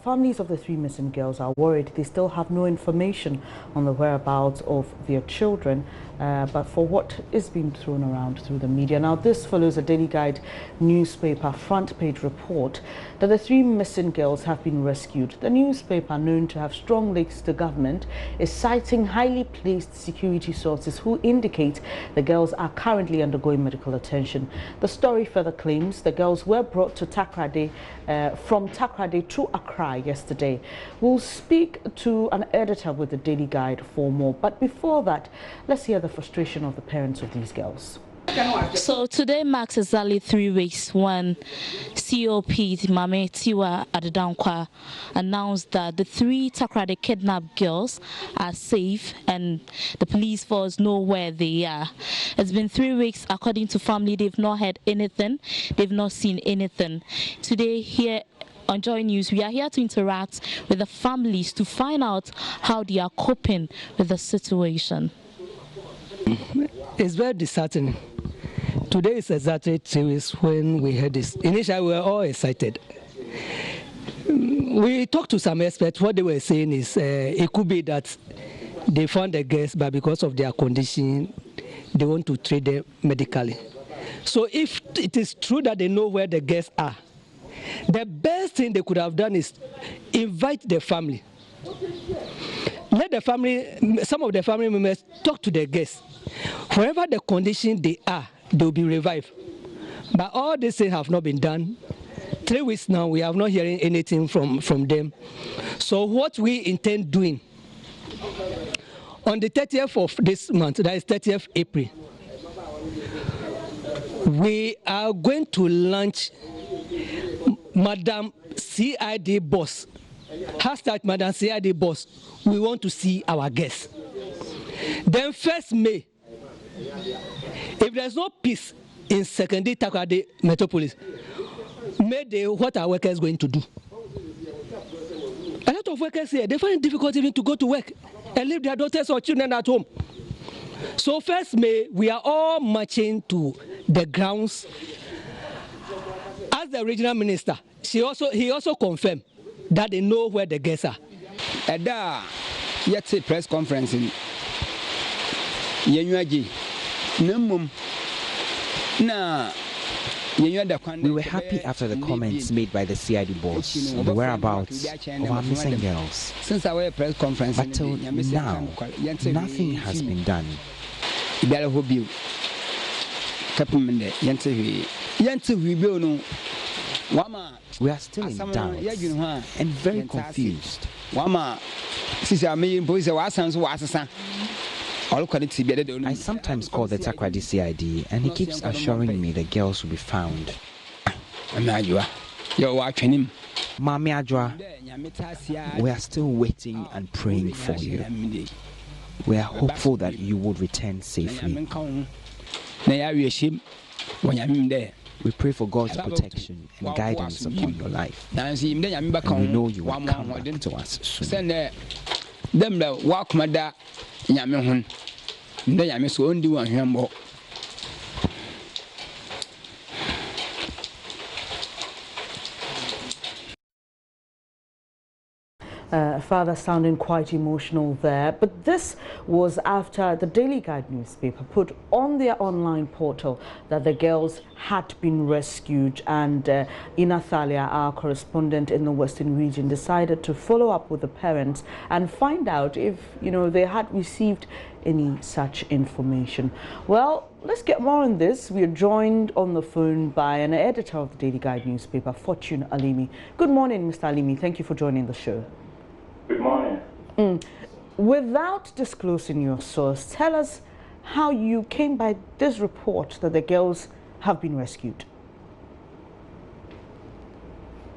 families of the three missing girls are worried. They still have no information on the whereabouts of their children, but for what is being thrown around through the media. Now, this follows a Daily Guide newspaper front page report that the three missing girls have been rescued. The newspaper, known to have strong links to government, is citing highly placed security sources who indicate the girls are currently undergoing medical attention. The story further claims the girls were brought to Takrade from Takrade to Accra yesterday. We'll speak to an editor with the Daily Guide for more. But before that, let's hear the frustration of the parents of these girls. So today marks exactly 3 weeks when COP Mame Tiwa Adedankwa announced that the 3 Takrade kidnapped girls are safe and the police force know where they are. It's been 3 weeks. According to family, they've not heard anything, they've not seen anything. Today here on JoyNews, we are here to interact with the families to find out how they are coping with the situation. It's very disheartening. Today is exactly 2 weeks when we heard this. Initially, we were all excited. We talked to some experts. What they were saying is it could be that they found the girls, but because of their condition, they want to treat them medically. So if it is true that they know where the girls are, the best thing they could have done is invite the family. Let the family, some of the family members, talk to the guests. Wherever the condition they are, they will be revived. But all these things have not been done. 3 weeks now, we have not hearing anything from them. So what we intend doing, on the 30th of this month, that is 30th April, we are going to launch Madam CID Boss. Hashtag Madam CID Boss. We want to see our guests. Then 1st May, if there's no peace in secondary Takrade Metropolis, May what are workers going to do? A lot of workers here, they find it difficult even to go to work and leave their daughters or children at home. So 1st May, we are all marching to the grounds. As the regional minister, he also confirmed that they know where the guests are. At that, yet a press conference in Yenuaji. We were happy after the comments made by the CID boss on the whereabouts of our missing girls. Since our press conference, but till now, nothing has been done. We are still in doubt and very confused. I sometimes call the Takrade CID and he keeps assuring me the girls will be found. Mami Adwa, we are still waiting and praying for you. We are hopeful that you would return safely. We pray for God's protection and guidance upon your life. And we know you will come back to us soon. Father sounding quite emotional there, but this was after the Daily Guide newspaper put on their online portal that the girls had been rescued, and Ina Thalia, our correspondent in the Western region, decided to follow up with the parents and find out if they had received any such information. Well, let's get more on this. We are joined on the phone by an editor of the Daily Guide newspaper, Fortune Alimi. Good morning, Mr. Alimi. Thank you for joining the show. Good morning. Without disclosing your source, tell us how you came by this report that the girls have been rescued.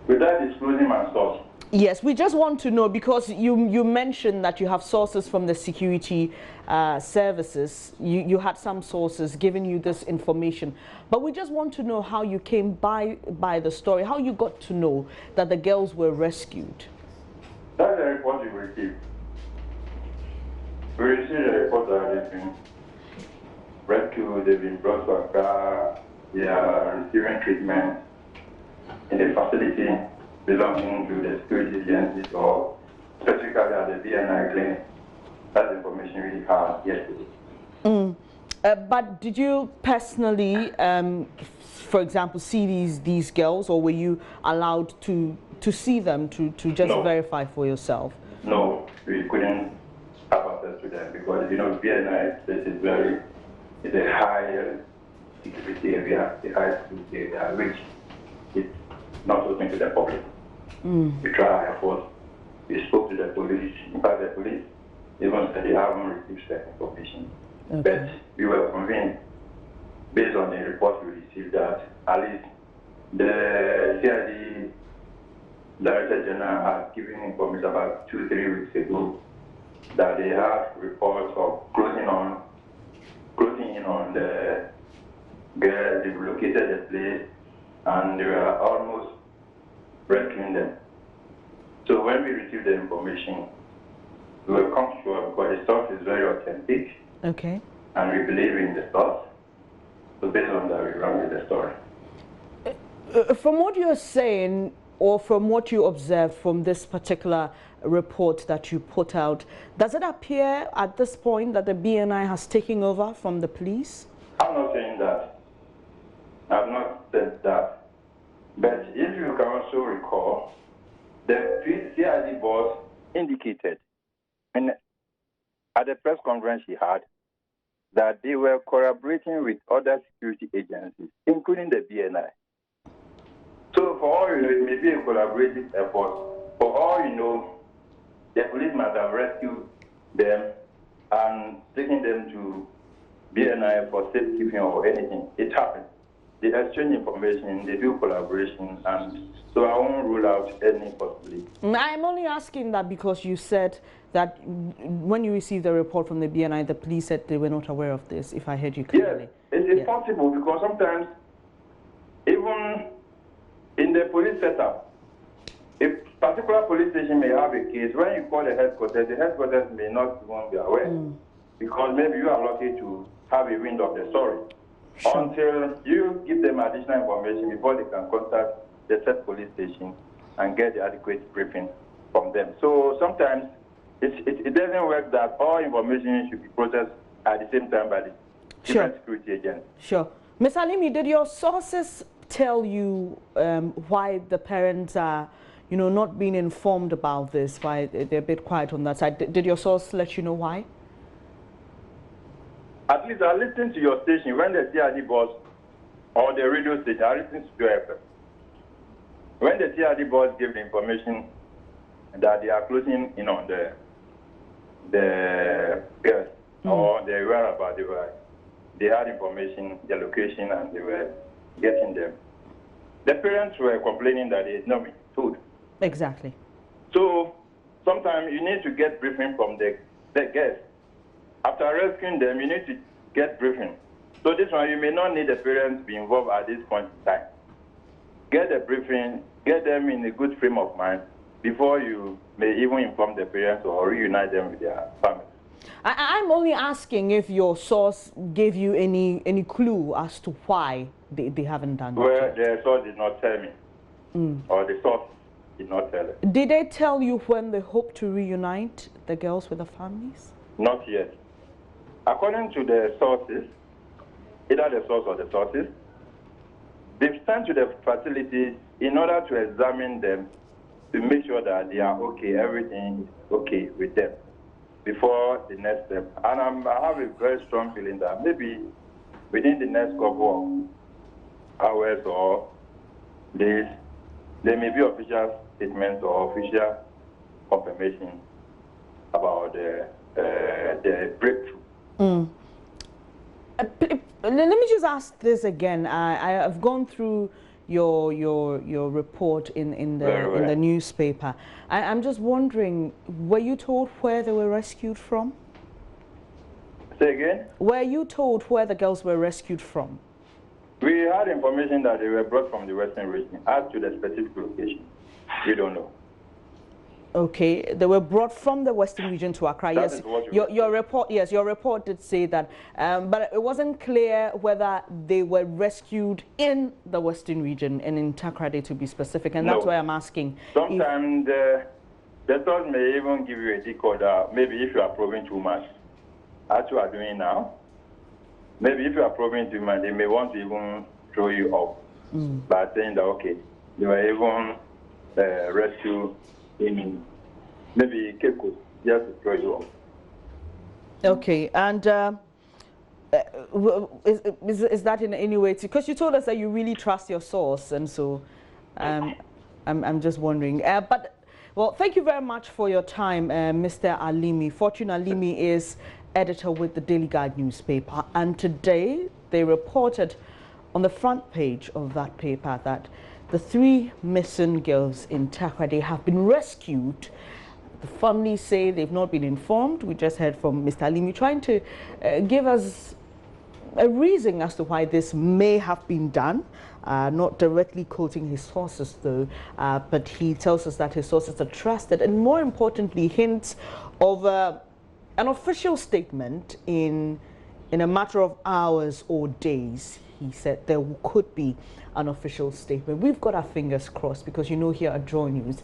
Without disclosing my source? Yes, we just want to know, because you mentioned that you have sources from the security services. You had some sources giving you this information, but we just want to know how you came by the story, how you got to know that the girls were rescued. That's the report you received. We received a report that they've been rescued, they've been brought to Accra, they are receiving treatment in the facility belonging to the security agencies or specifically at the BNI clinic. That information we had yesterday. But did you personally, for example, see these girls, or were you allowed to see them to just verify for yourself? No, we couldn't have access to them because BNI this is it's a high security area, a high security area, which is not open to the public. We tried our force. We spoke to the police. In fact, the police even said they haven't received that information. Okay. But we were convinced, based on the report we received, that at least the CID Director General had given information about 2-3 weeks ago that they have reports of closing in on the girls. They've located the place and they were almost rescuing them. So when we received the information, we were comfortable because the source is very authentic. Okay. And we believe in the source. So based on that, we run with the story. From what you're saying, or from what you observe from this particular report that you put out, does it appear at this point that the BNI has taken over from the police? I'm not saying that. I've not said that. But if you can also recall, the CID boss indicated at the press conference he had that they were collaborating with other security agencies, including the BNI. So for all you know, it may be a collaborative effort. For all you know, the police might have rescued them and taken them to BNI for safekeeping or anything. It happens. They exchange information, they do collaboration, and so I won't rule out any possibility. I'm only asking that because you said that when you received the report from the BNI, the police said they were not aware of this, if I heard you clearly. Yes, it's possible because sometimes, even in the police setup, a particular police station may have a case. When you call the headquarters may not even be aware because maybe you are lucky to have a wind of the story. Sure. Until you give them additional information before they can contact the said police station and get the adequate briefing from them. So sometimes it doesn't work that all information should be processed at the same time by the different security agents. Sure. Ms. Alimi, did your sources tell you why the parents are, not being informed about this, why they're a bit quiet on that side? Did your source let you know why? At least I listened to your station when the CID boss or the radio station, I listened to your FM. When the CID boss gave the information that they are closing in on the girls or the whereabouts, they had information, the location, and they were getting them. The parents were complaining that they had not been told. Exactly. So sometimes you need to get briefing from the guests. After rescuing them, you need to get briefing. So this one, you may not need the parents to be involved at this point in time. Get the briefing, get them in a good frame of mind before you may even inform the parents or reunite them with their families. I'm only asking if your source gave you any clue as to why they haven't done that. Well, the source did not tell me, or the source did not tell us. Did they tell you when they hope to reunite the girls with the families? Not yet. According to the sources, either the source or the sources, they've sent to the facilities in order to examine them to make sure that they are okay, everything is okay with them before the next step. And I have a very strong feeling that maybe within the next couple of hours or days, there may be official statements or official confirmation about the breakthrough. Let me just ask this again. I have gone through your report in the newspaper. I'm just wondering, were you told where they were rescued from? Say again? Were you told where the girls were rescued from? We had information that they were brought from the Western region. As to the specific location, we don't know. Okay, they were brought from the Western region to Accra. Yes, your report. Yes, your report did say that, but it wasn't clear whether they were rescued in the Western region and in Takoradi, to be specific, and that's why I'm asking. Sometimes the source may even give you a decoder. Maybe if you are probing too much, as you are doing now. Maybe if you are probing too much, they may want to even throw you off by saying that okay, they were even rescued in maybe Cape Coast, just to throw you off. Okay, and is that in any way, because you told us that you really trust your source, and so I'm just wondering. But well, thank you very much for your time, Mr. Alimi. Fortune Alimi is editor with the Daily Guide newspaper, and today they reported on the front page of that paper that the 3 missing girls in Takoradi have been rescued. The families say they've not been informed. We just heard from Mr. Alimi trying to give us a reason as to why this may have been done. Not directly quoting his sources though, but he tells us that his sources are trusted, and more importantly, hints of an official statement in a matter of hours or days. He said there could be an official statement. We've got our fingers crossed, because you know here at JoyNews,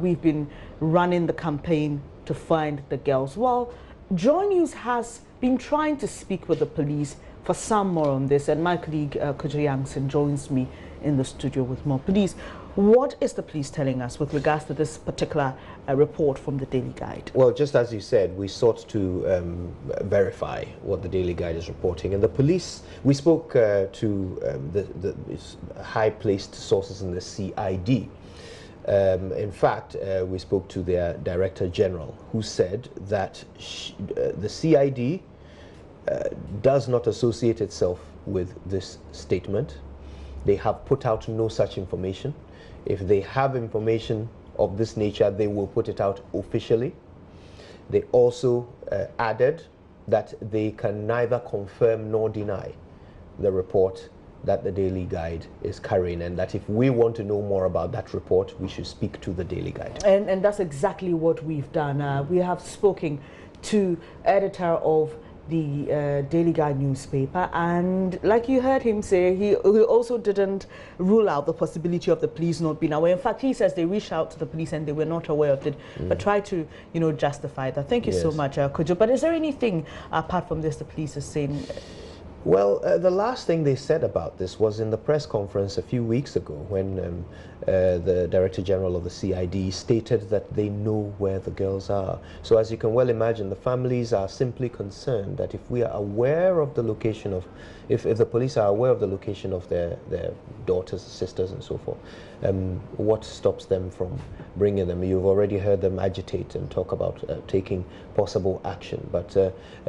we've been running the campaign to find the girls. Well, JoyNews has been trying to speak with the police for some more on this, and my colleague Kojo Yangson joins me in the studio with more. Please, what is the police telling us with regards to this particular report from the Daily Guide? Well, just as you said, we sought to verify what the Daily Guide is reporting, and the police, we spoke to the high-placed sources in the CID. In fact, we spoke to their Director General, who said that the CID does not associate itself with this statement. They have put out no such information. If they have information of this nature, they will put it out officially. They also added that they can neither confirm nor deny the report that the Daily Guide is carrying, and that if we want to know more about that report, we should speak to the Daily Guide. And that's exactly what we've done. We have spoken to editor of the Daily Guide newspaper, and like you heard him say, he also didn't rule out the possibility of the police not being aware. In fact, he says they reached out to the police and they were not aware of it, but try to, you know, justify that. Thank you so much, Kojo. But is there anything apart from this the police is saying? Well, the last thing they said about this was in the press conference a few weeks ago, when the Director General of the CID stated that they know where the girls are. So as you can well imagine, the families are simply concerned that if we are aware of the location of, if the police are aware of the location of their daughters, sisters and so forth, what stops them from bringing them? You've already heard them agitate and talk about taking possible action, but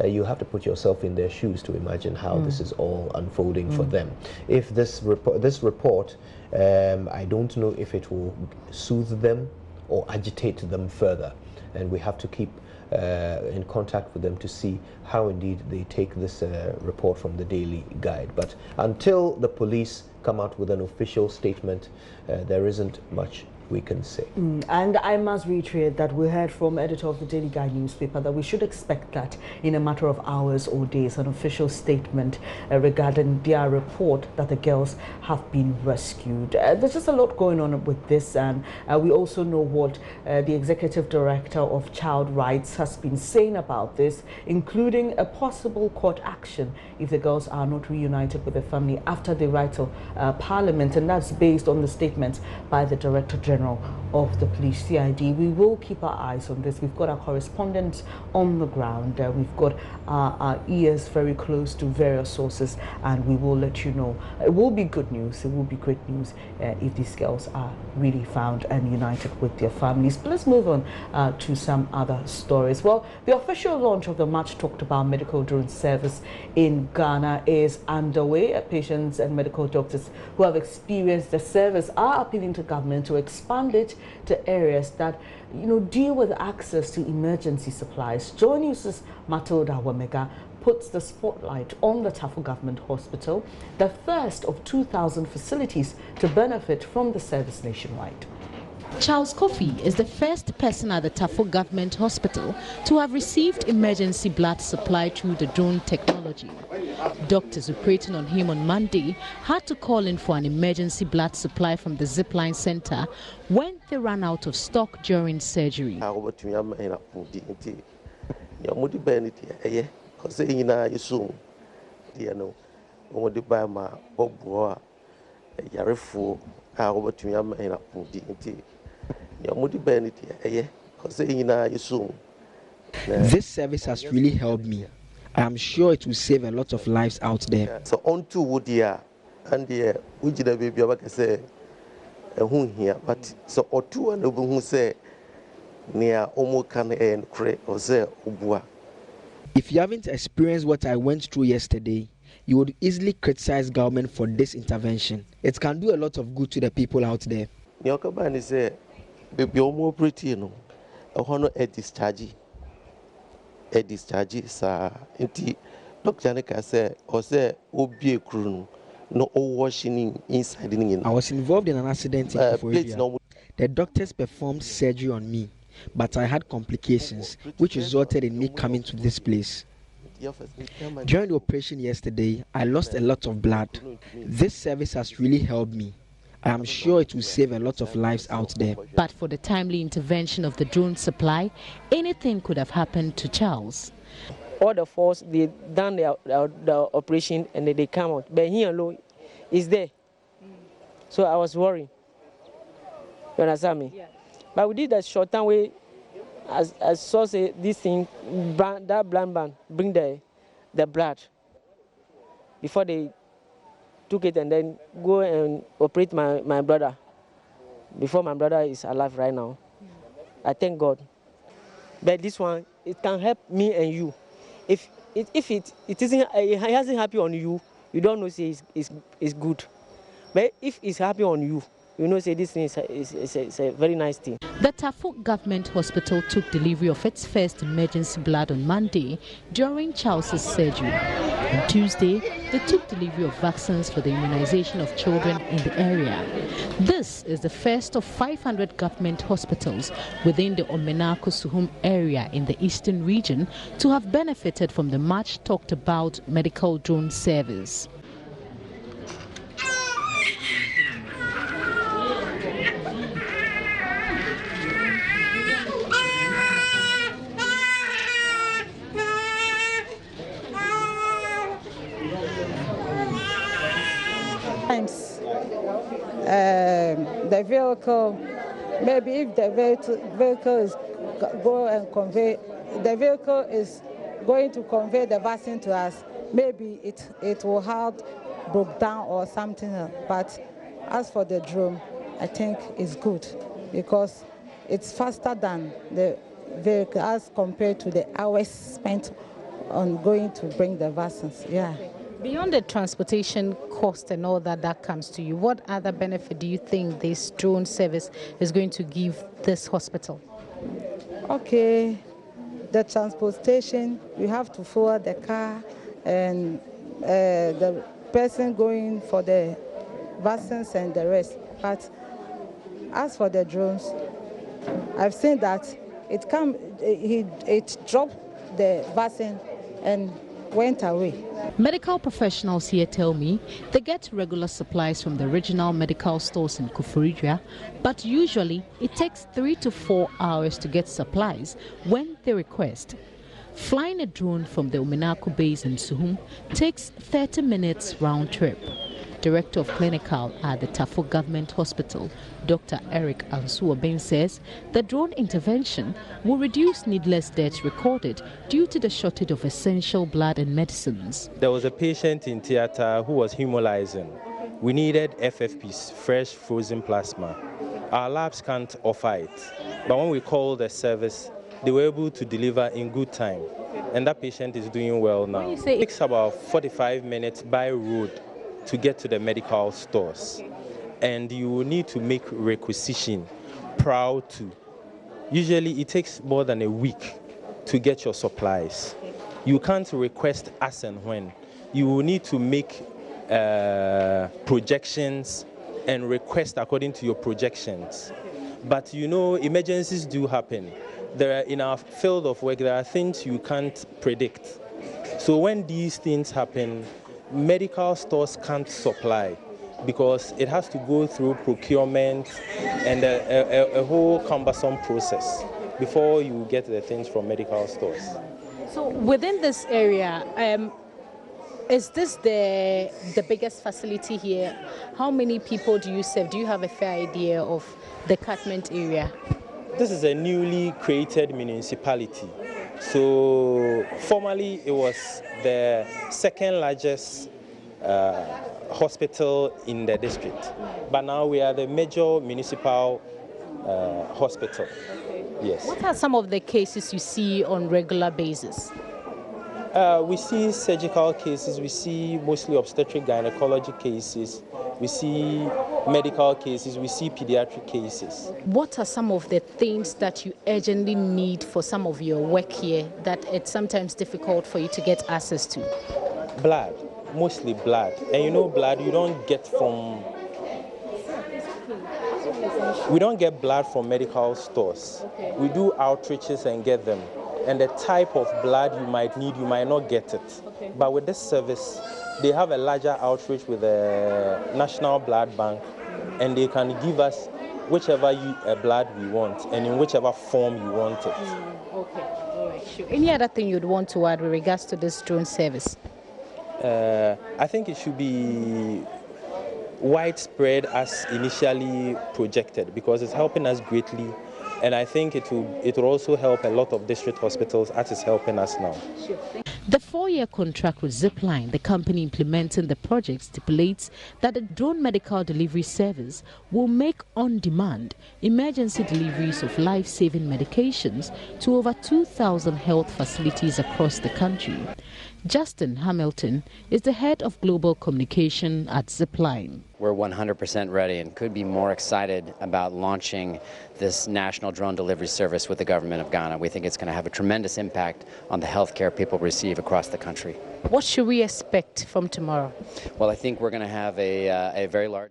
you have to put yourself in their shoes to imagine how this is all unfolding for them. If this report, I don't know if it will soothe them or agitate them further, and we have to keep in contact with them to see how indeed they take this report from the Daily Guide. But until the police come out with an official statement, there isn't much we can say. And I must reiterate that we heard from editor of the Daily Guide newspaper that we should expect that in a matter of hours or days, an official statement regarding their report that the girls have been rescued. There's just a lot going on with this, and we also know what the executive director of Child Rights has been saying about this, including a possible court action if the girls are not reunited with their family after the right to Parliament, and that's based on the statements by the Director General of the police, CID. We will keep our eyes on this. We've got our correspondents on the ground. We've got our ears very close to various sources, and we will let you know. It will be good news. It will be great news if these girls are really found and united with their families. But let's move on to some other stories. Well, the official launch of the much talked about medical drone service in Ghana is underway. Patients and medical doctors who have experienced the service are appealing to government to expand it to areas that, you know, deal with access to emergency supplies. JoyNews' Matilda Wamega puts the spotlight on the Tafu Government Hospital, the first of 2,000 facilities to benefit from the service nationwide. Charles Kofi is the first person at the Tafo Government Hospital to have received emergency blood supply through the drone technology. Doctors operating on him on Monday had to call in for an emergency blood supply from the Zipline Center when they ran out of stock during surgery. This service has really helped me. I am sure it will save a lot of lives out there. So on to Woodia and the Ujida baby, I can say, who here, but so or two and who say near Omokan and Cray or say Ubua. If you haven't experienced what I went through yesterday, you would easily criticize government for this intervention. It can do a lot of good to the people out there. Nyokabani say, baby, almost pretty, you know, I want to discharge, sir. Inti, Dr. Janika said, or say, Obi Krun, no washing inside. I was involved in an accident in Koforidua. The doctors performed surgery on me, but I had complications, which resulted in me coming to this place. During the operation yesterday, I lost a lot of blood. This service has really helped me. I am sure it will save a lot of lives out there. But for the timely intervention of the drone supply, anything could have happened to Charles. All the force, they done the operation and they come out. But he alone is there. So I was worried. You understand me? Yeah. But we did that short time way, as so say this thing, that blind band, bring the blood before they took it and then go and operate my brother before my brother is alive right now. I thank God. But this one, it can help me and you. If it hasn't happened on you, you don't know say it's good. But if it's happy on you, you know say this thing is a very nice thing. The Tafo Government Hospital took delivery of its first emergency blood on Monday during Charles's surgery. On Tuesday, they took delivery of vaccines for the immunization of children in the area. This is the first of 500 government hospitals within the Omenako-Suhum area in the eastern region to have benefited from the much talked about medical drone service. The vehicle, maybe if the vehicle is the vehicle is going to convey the vaccine to us, maybe it will have broke down or something else. But as for the drone, I think it's good because it's faster than the vehicle as compared to the hours spent on going to bring the vaccines. Yeah. Beyond the transportation cost and all that comes to you, what other benefit do you think this drone service is going to give this hospital? Okay, the transportation, you have to forward the car and the person going for the vaccines and the rest. But as for the drones, I've seen that it dropped the vaccine and went away. Medical professionals here tell me they get regular supplies from the regional medical stores in Koforidua, but usually it takes 3 to 4 hours to get supplies when they request. Flying a drone from the Omenako base in Suhum takes 30 minutes round trip. Director of Clinical at the Tafo Government Hospital, Dr. Eric Ansuoben, says the drone intervention will reduce needless deaths recorded due to the shortage of essential blood and medicines. There was a patient in theatre who was hemolyzing. We needed FFPs, fresh frozen plasma. Our labs can't offer it, but when we called the service, they were able to deliver in good time, and that patient is doing well now. It takes about 45 minutes by road to get to the medical stores, and you will need to make requisition prior to. Usually it takes more than a week to get your supplies. You can't request as and when. You will need to make projections and request according to your projections. But you know, emergencies do happen. In our field of work, there are things you can't predict. So when these things happen, medical stores can't supply because it has to go through procurement and a whole cumbersome process before you get the things from medical stores. So within this area, is this the biggest facility here? How many people do you serve? Do you have a fair idea of the catchment area? This is a newly created municipality. So formerly it was the second largest hospital in the district, but now we are the major municipal hospital. Okay. Yes. What are some of the cases you see on regular basis? We see surgical cases, we see mostly obstetric gynecology cases, we see medical cases, we see pediatric cases. What are some of the things that you urgently need for some of your work here that it's sometimes difficult for you to get access to? Blood, mostly blood. And you know, blood you don't get from... We don't get blood from medical stores. Okay. We do outreaches and get them. And the type of blood you might need, you might not get it. Okay. But with this service, they have a larger outreach with the National Blood Bank, and they can give us whichever blood we want and in whichever form you want it. Okay, all right, sure. Any other thing you'd want to add with regards to this drone service? I think it should be widespread as initially projected because it's helping us greatly. And I think it will also help a lot of district hospitals as it's helping us now. Sure. The 4-year contract with Zipline, the company implementing the project, stipulates that the drone medical delivery service will make on-demand emergency deliveries of life-saving medications to over 2,000 health facilities across the country. Justin Hamilton is the head of global communication at Zipline. We're 100% ready and could be more excited about launching this national drone delivery service with the government of Ghana. We think it's going to have a tremendous impact on the healthcare people receive across the country. What should we expect from tomorrow? Well, I think we're going to have a very large...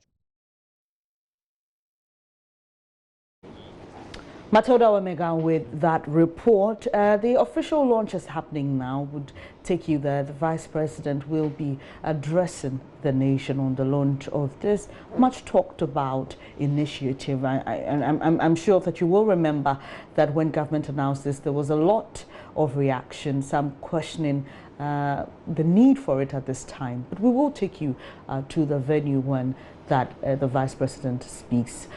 Matilda Omega with that report. The official launch is happening now. Would take you there. The Vice President will be addressing the nation on the launch of this much talked about initiative. I'm sure that you will remember that when government announced this, there was a lot of reaction, some questioning the need for it at this time. But we will take you to the venue when the Vice President speaks.